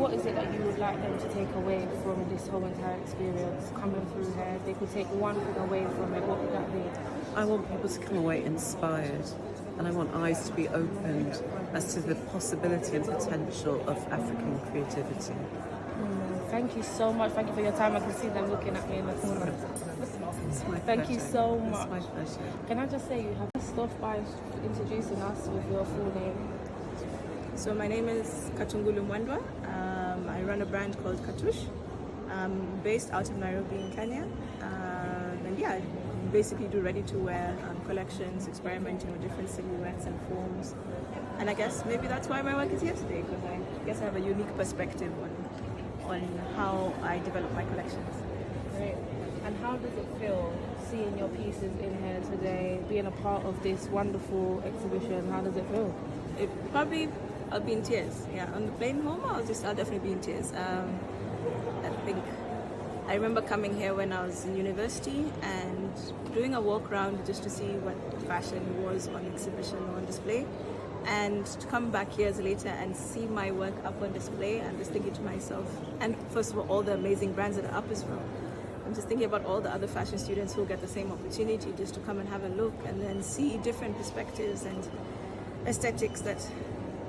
what is it that you would like them to take away from this whole entire experience coming through here? If they could take one thing away from it, what would that be? I want people to come away inspired, and I want eyes to be opened as to the possibility and potential of African creativity. Thank you so much. Thank you for your time. I can see them looking at me in the corner. Thank you so much. It's my pleasure. Can I just say you have to start by introducing us with your full name? So my name is Katungulu Mwandwa. I run a brand called Katush. I'm based out of Nairobi in Kenya. And yeah, I basically do ready-to-wear collections, experimenting with different silhouettes and forms. And I guess maybe that's why my work is here today, because I guess I have a unique perspective on how I develop my collections. Great. And how does it feel seeing your pieces in here today, being a part of this wonderful exhibition? How does it feel? I'll be in tears. Yeah, on the plane home, I'll definitely be in tears. I remember coming here when I was in university and doing a walk around just to see what fashion was on exhibition or on display. And to come back years later and see my work up on display, I'm just thinking to myself, and first of all the amazing brands that are up as well. I'm just thinking about all the other fashion students who get the same opportunity just to come and have a look and then see different perspectives and aesthetics that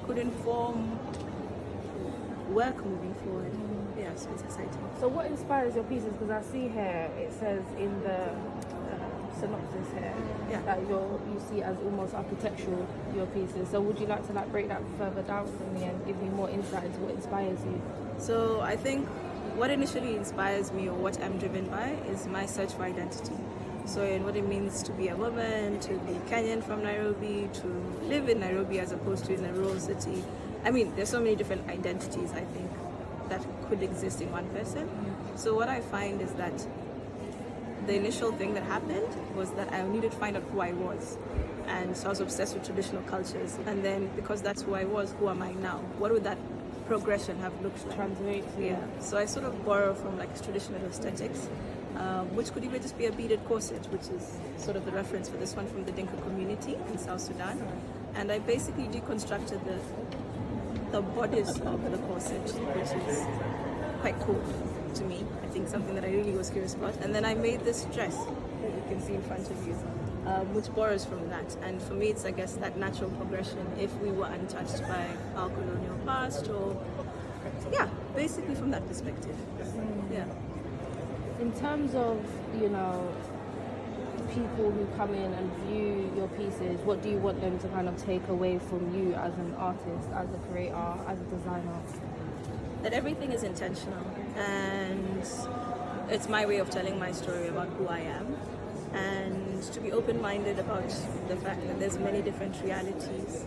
could inform work moving forward. Yeah, so it's exciting. So what inspires your pieces? Because I see here, it says in the synopsis here that you see as almost architectural, your pieces. So would you like to break that further down for me and give me more insight into what inspires you? So I think what initially inspires me, or what I'm driven by, is my search for identity. So in what it means to be a woman, to be Kenyan from Nairobi, to live in Nairobi as opposed to in a rural city. I mean, there's so many different identities, I think, that could exist in one person. So what I find is that the initial thing that happened was that I needed to find out who I was. And so I was obsessed with traditional cultures. And then because that's who I was, who am I now? What would that progression have looked like? Translate. Yeah. So I sort of borrow from traditional aesthetics, which could even just be a beaded corset, which is sort of the reference for this one from the Dinka community in South Sudan. And I basically deconstructed the bodice of the corset, which is quite cool to me. I think something that I really was curious about. And then I made this dress that you can see in front of you, which borrows from that. And for me, it's, I guess, that natural progression if we were untouched by our colonial past, or, yeah, basically from that perspective. Yeah. In terms of, people who come in and view your pieces, what do you want them to kind of take away from you as an artist, as a creator, as a designer? That everything is intentional, and it's my way of telling my story about who I am, and to be open-minded about the fact that there's many different realities,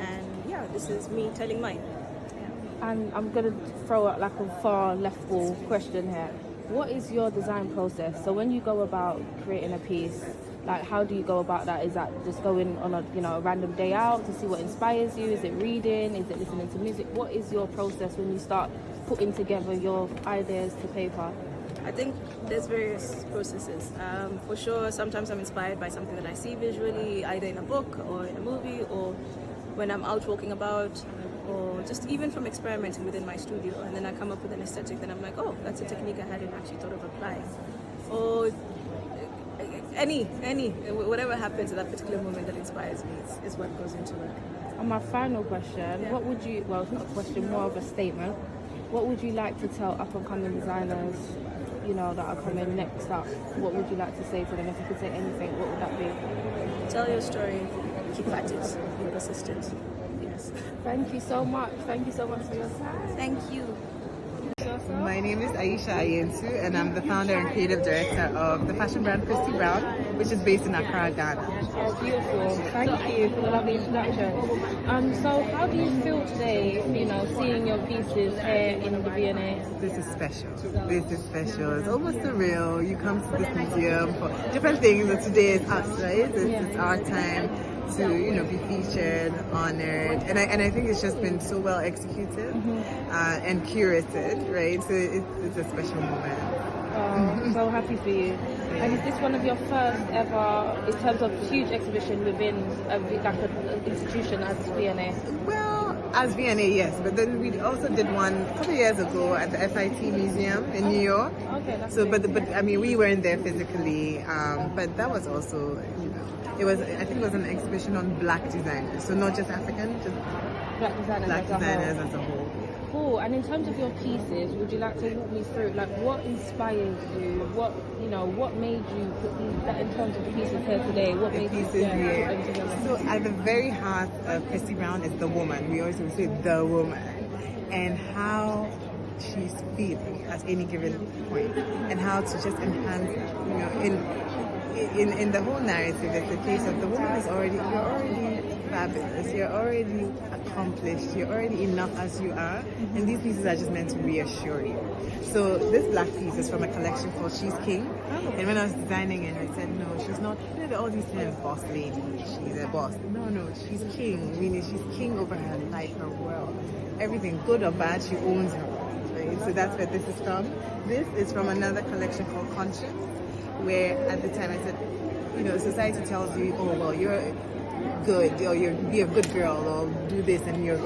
and yeah, this is me telling mine. Yeah. And I'm going to throw out a far left ball question here. What is your design process? So when you go about creating a piece, how do you go about that? Is that just going on a random day out to see what inspires you? Is it reading? Is it listening to music? What is your process when you start putting together your ideas to paper? I think there's various processes. For sure, sometimes I'm inspired by something that I see visually, either in a book or in a movie, or when I'm out walking about, or just even from experimenting within my studio, and then I come up with an aesthetic that I'm like, oh, that's a technique I hadn't actually thought of applying. Or whatever happens at that particular moment that inspires me is what goes into it. And my final question, what would you, well, it's not a question, more of a statement, what would you like to tell up-and-coming designers, that are coming next up? What would you like to say to them? If you could say anything, what would that be? Tell your story, keep at it, be persistent. Yes. Thank you so much. Thank you so much for your time. Thank you. My name is Aisha Ayentu, and I'm the founder and creative director of the fashion brand Christy Brown, which is based in Accra, Ghana. Oh, beautiful. Thank you for the lovely introduction. So how do you feel today, seeing your pieces here in the V&A? This is special. This is special. It's almost surreal. You come to this museum for different things, and today is us, right? It's our time to be featured, honored, and I think it's just been so well executed and curated, right? So it's a special moment. I'm so happy for you. And is this one of your first ever, in terms of huge exhibition within an institution as V&A? Well, As V&A, yes, but then we also did one a couple of years ago at the FIT Museum in New York. Okay, that's So, great. but I mean, we weren't there physically, but that was also, it was, I think it was an exhibition on Black designers, so not just African, just Black designers, Black as a designers whole. as a whole. Cool. And in terms of your pieces, would you like to walk me through, like, what inspires you? What made you put that in terms of the pieces here today? What made you put them together? So at the very heart of Christy Brown is the woman. We always say the woman, and how she's feeling at any given point, and how to just enhance that. In the whole narrative, it's the case of the woman is already, you're already fabulous, you're already accomplished, you're already enough as you are, and these pieces are just meant to reassure you. So this black piece is from a collection called She's King, and when I was designing it, I said, no, she's not, all these terms, boss lady, she's a boss. No, she's king, meaning she's king over her life, her world. Everything, good or bad, she owns her world, right? So that's where this is from. This is from another collection called Conscience, where at the time I said, society tells you, oh, well, you're good, or you be a good girl, or do this, and you're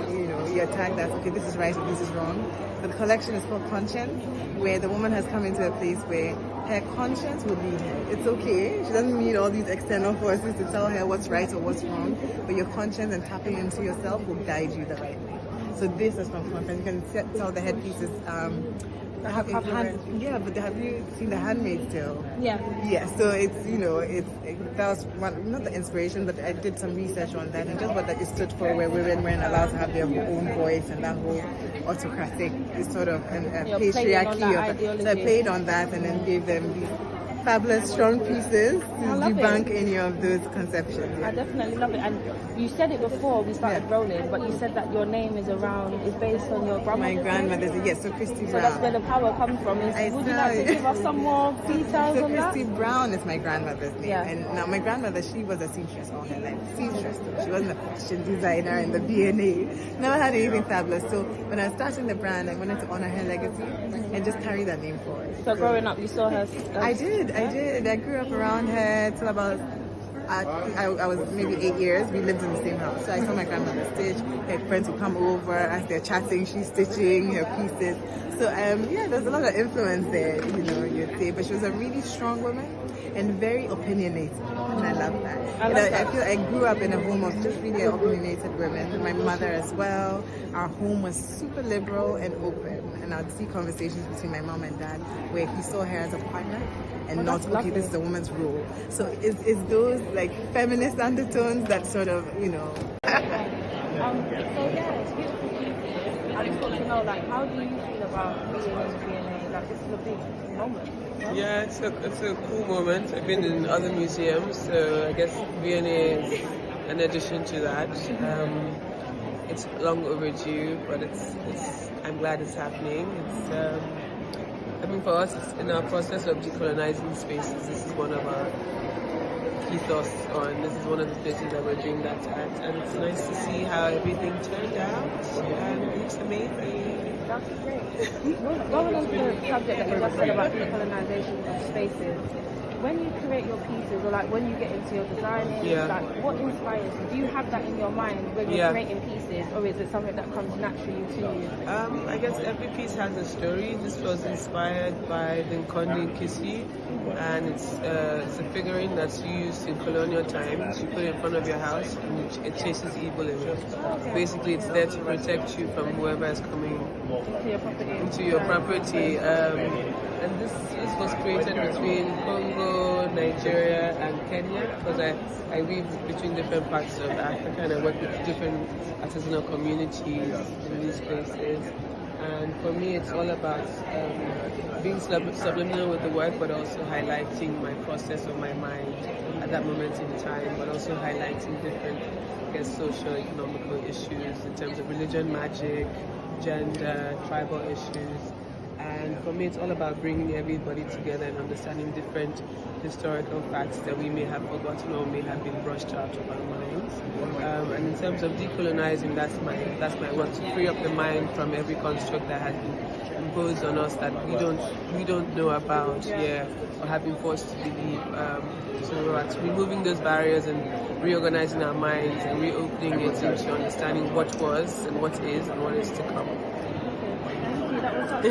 tagged as, okay, this is right or this is wrong. But the collection is called Conscience, where the woman has come into a place where her conscience will lead her. It's okay. She doesn't need all these external forces to tell her what's right or what's wrong, but your conscience and tapping into yourself will guide you the right way. So this is from Conscience. You can tell the headpieces. Have you seen The Handmaid's Tale? Yeah. Yeah, so that was one, not the inspiration, but I did some research on that, and just what that it stood for, where women weren't allowed to have their own voice, and that whole autocratic sort of patriarchy of it. So I played on that and then gave them these fabulous, strong pieces to debunk any of those conceptions. Yeah. I definitely love it. And you said it before we started rolling, but you said that your name is based on your grandmother's My grandmother's name? Yes, so Christy Brown. So that's where the power comes from. Would you like to give us some more details on that? Christy Brown is my grandmother's name. Yeah. And now my grandmother, she was a seamstress all her life. Seamstress though. She wasn't a fashion designer in the B&A. Never had anything fabulous. So when I was starting the brand, I wanted to honor her legacy and just carry that name forward. So growing up, you saw her? I did. I grew up around her till about, I was maybe 8 years. We lived in the same house. So I saw my grandmother stitch. Her friends would come over as they're chatting. She's stitching her pieces. So there's a lot of influence there, you'd say. But she was a really strong woman and very opinionated. And I love that. I feel I grew up in a home of just really opinionated women. My mother as well. Our home was super liberal and open. And I'd see conversations between my mom and dad where he saw her as a partner and not, okay, this is a woman's role. So it's those like feminist undertones that sort of, So yeah, it's beautiful pieces. I just want to know, like, how do you feel about being in V&A? Like, this is a big moment. No? Yeah, it's a cool moment. I've been in other museums, so I guess V&A is an addition to that. It's long overdue, but I'm glad it's happening. I mean, for us, it's in our process of decolonizing spaces. This is one of our ethos, this is one of the places that we're doing that at, and it's nice to see how everything turned out, and it's amazing. That's great. Going on to the subject that you just said about decolonization of spaces, when you create your pieces, or like when you get into your designing, like what inspires you? Do you have that in your mind when you're creating pieces, or is it something that comes naturally to you? I guess every piece has a story. This was inspired by the Nkondi Kisi, and it's a figurine that's used in colonial times. You put it in front of your house, and it chases evil away. Basically, it's there to protect you from whoever is coming into your property. And this was created between Congo, Nigeria, and Kenya, because I weave between different parts of Africa, and I work with different artisanal communities in these places. And for me, it's all about being subliminal with the work, but also highlighting my process of my mind at that moment in time, but also highlighting different, socio-economical issues in terms of religion, magic, gender, tribal issues. And for me, it's all about bringing everybody together and understanding different historical facts that we may have forgotten or may have been brushed out of our minds. And in terms of decolonizing, that's my work, to free up the mind from every construct that has been imposed on us that we don't know about, or have been forced to believe. So it's removing those barriers and reorganizing our minds and reopening it into understanding what was and what is and what is to come. That was such a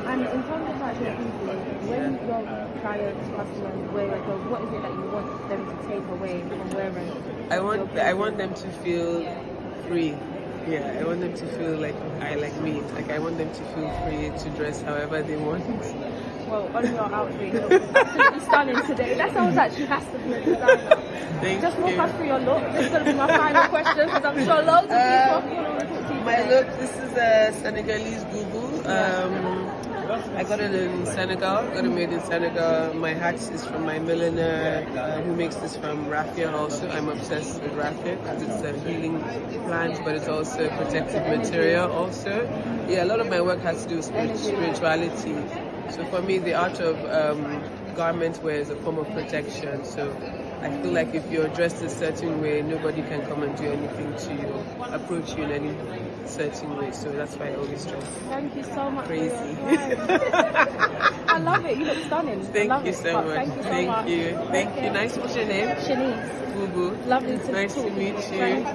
And in terms of like your people, when your clients, customers wear your clothes, what is it that you want them to take away from wearing? I want them to feel free. Yeah, I want them to feel like me. Like I want them to feel free to dress however they want. Well, on your outfit, you look absolutely stunning today. That sounds like she has to be a designer. Just walk us through your look. This is going to be my final question because I'm sure loads of people want to talk to you. My look, this is a Senegalese bubu. I got it in Senegal, got it made in Senegal. My hat is from my milliner who makes this from raffia also. I'm obsessed with raffia because it's a healing plant, but it's also a protective material also. Yeah, a lot of my work has to do with spirituality. So for me, the art of garment wear is a form of protection. So I feel like if you're dressed a certain way, nobody can come and do anything to you, approach you in any certain way. So that's why I always dress. Thank you so much. Crazy. I love it. You look stunning. Thank you so much. Thank you so much. Thank you. Nice. What's your name? Shanice. Boo Boo. Lovely to Nice talk to meet you. Thank you.